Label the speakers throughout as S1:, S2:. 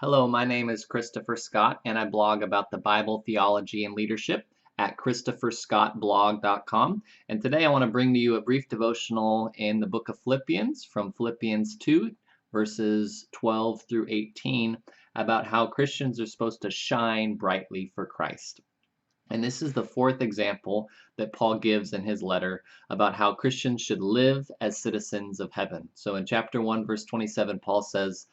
S1: Hello, my name is Christopher Scott, and I blog about the Bible, theology, and leadership at christopherscottblog.com. And today I want to bring to you a brief devotional in the book of Philippians from Philippians 2, verses 12 through 18, about how Christians are supposed to shine brightly for Christ. And this is the fourth example that Paul gives in his letter about how Christians should live as citizens of heaven. So in chapter 1, verse 27, Paul says,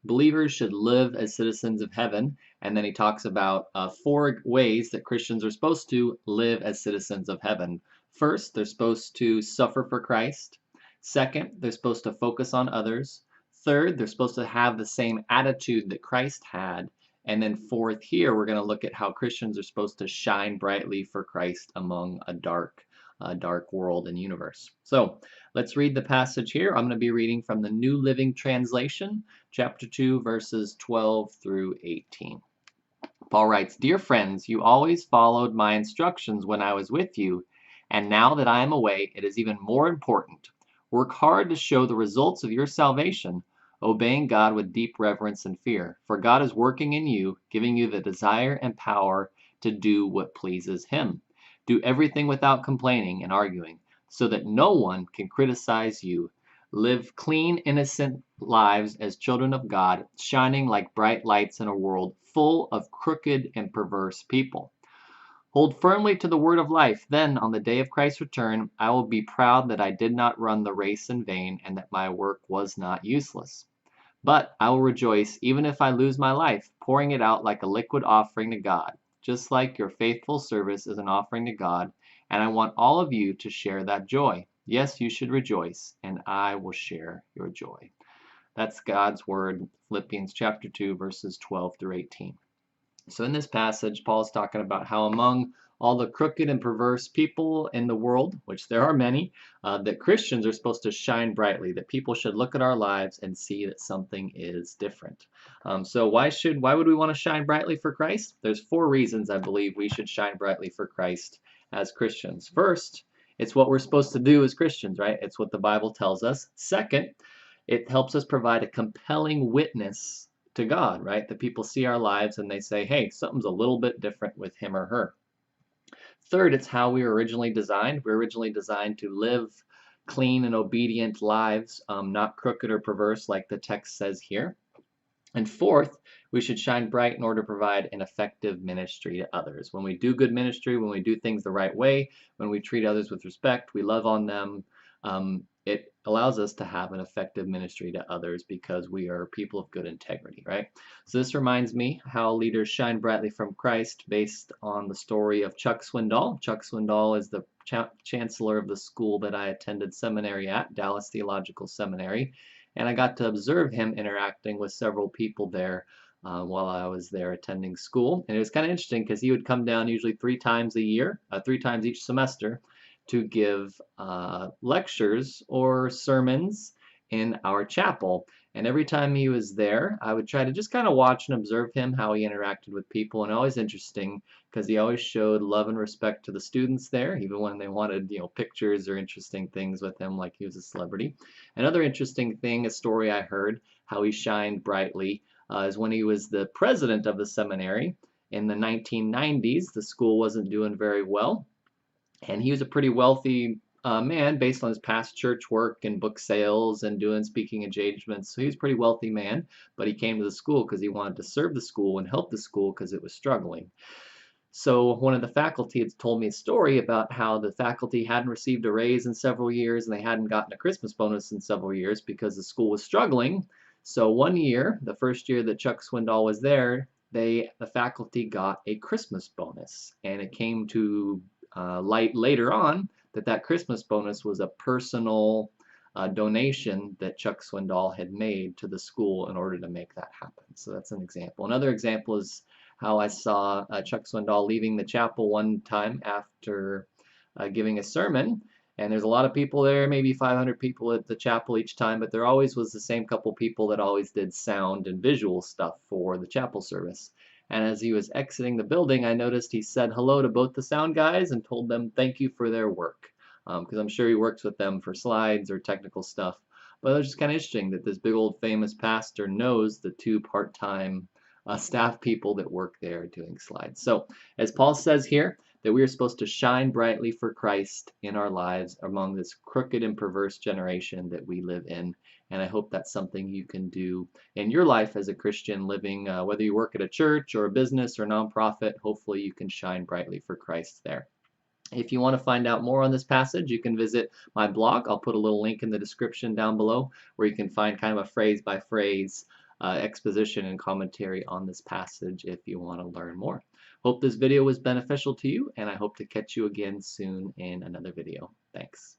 S1: believers should live as citizens of heaven. And then he talks about four ways that Christians are supposed to live as citizens of heaven. First, they're supposed to suffer for Christ. Second, they're supposed to focus on others. Third, they're supposed to have the same attitude that Christ had. And then fourth, here we're going to look at how Christians are supposed to shine brightly for Christ among a dark world and universe. So let's read the passage here. I'm going to be reading from the New Living Translation, chapter 2, verses 12 through 18. Paul writes, "Dear friends, you always followed my instructions when I was with you, and now that I am away, it is even more important. Work hard to show the results of your salvation, obeying God with deep reverence and fear, for God is working in you, giving you the desire and power to do what pleases Him. Do everything without complaining and arguing, so that no one can criticize you. Live clean, innocent lives as children of God, shining like bright lights in a world full of crooked and perverse people. Hold firmly to the word of life. Then, on the day of Christ's return, I will be proud that I did not run the race in vain and that my work was not useless. But I will rejoice even if I lose my life, pouring it out like a liquid offering to God, just like your faithful service is an offering to God, and I want all of you to share that joy. Yes, you should rejoice, and I will share your joy." That's God's word, Philippians chapter 2, verses 12 through 18. So in this passage, Paul is talking about how among all the crooked and perverse people in the world, which there are many, that Christians are supposed to shine brightly, that people should look at our lives and see that something is different. So why would we want to shine brightly for Christ? There's four reasons I believe we should shine brightly for Christ as Christians. First, it's what we're supposed to do as Christians, right? It's what the Bible tells us. Second, it helps us provide a compelling witness to God, right? That people see our lives and they say, hey, something's a little bit different with him or her. Third, it's how we were originally designed. We were originally designed to live clean and obedient lives, not crooked or perverse like the text says here. And fourth, we should shine bright in order to provide an effective ministry to others. When we do good ministry, when we do things the right way, when we treat others with respect, we love on them, it allows us to have an effective ministry to others because we are people of good integrity, right? So this reminds me how leaders shine brightly from Christ based on the story of Chuck Swindoll. Chuck Swindoll is the chancellor of the school that I attended seminary at, Dallas Theological Seminary, and I got to observe him interacting with several people there while I was there attending school. And it was kind of interesting because he would come down usually 3 times a year, 3 times each semester, to give lectures or sermons in our chapel. And every time he was there, I would try to just kind of watch and observe him, how he interacted with people. And always interesting because he always showed love and respect to the students there, even when they wanted, pictures or interesting things with him, like he was a celebrity. Another interesting thing, a story I heard, how he shined brightly, is when he was the president of the seminary in the 1990s. The school wasn't doing very well, and he was a pretty wealthy man based on his past church work and book sales and doing speaking engagements. So he was a pretty wealthy man, but he came to the school because he wanted to serve the school and help the school because it was struggling. So one of the faculty had told me a story about how the faculty hadn't received a raise in several years and they hadn't gotten a Christmas bonus in several years because the school was struggling. So one year, the first year that Chuck Swindoll was there, the faculty got a Christmas bonus, and it came to light later on that Christmas bonus was a personal donation that Chuck Swindoll had made to the school in order to make that happen. So that's an example. Another example is how I saw Chuck Swindoll leaving the chapel one time after giving a sermon. And there's a lot of people there, maybe 500 people at the chapel each time, but there always was the same couple people that always did sound and visual stuff for the chapel service. And as he was exiting the building, I noticed he said hello to both the sound guys and told them thank you for their work. Because I'm sure he works with them for slides or technical stuff. But it was just kind of interesting that this big old famous pastor knows the two part-time staff people that work there doing slides. So, as Paul says here, that we are supposed to shine brightly for Christ in our lives among this crooked and perverse generation that we live in. And I hope that's something you can do in your life as a Christian living, whether you work at a church or a business or nonprofit. Hopefully, you can shine brightly for Christ there. If you want to find out more on this passage, you can visit my blog. I'll put a little link in the description down below where you can find kind of a phrase by phrase exposition and commentary on this passage if you want to learn more. Hope this video was beneficial to you, and I hope to catch you again soon in another video. Thanks.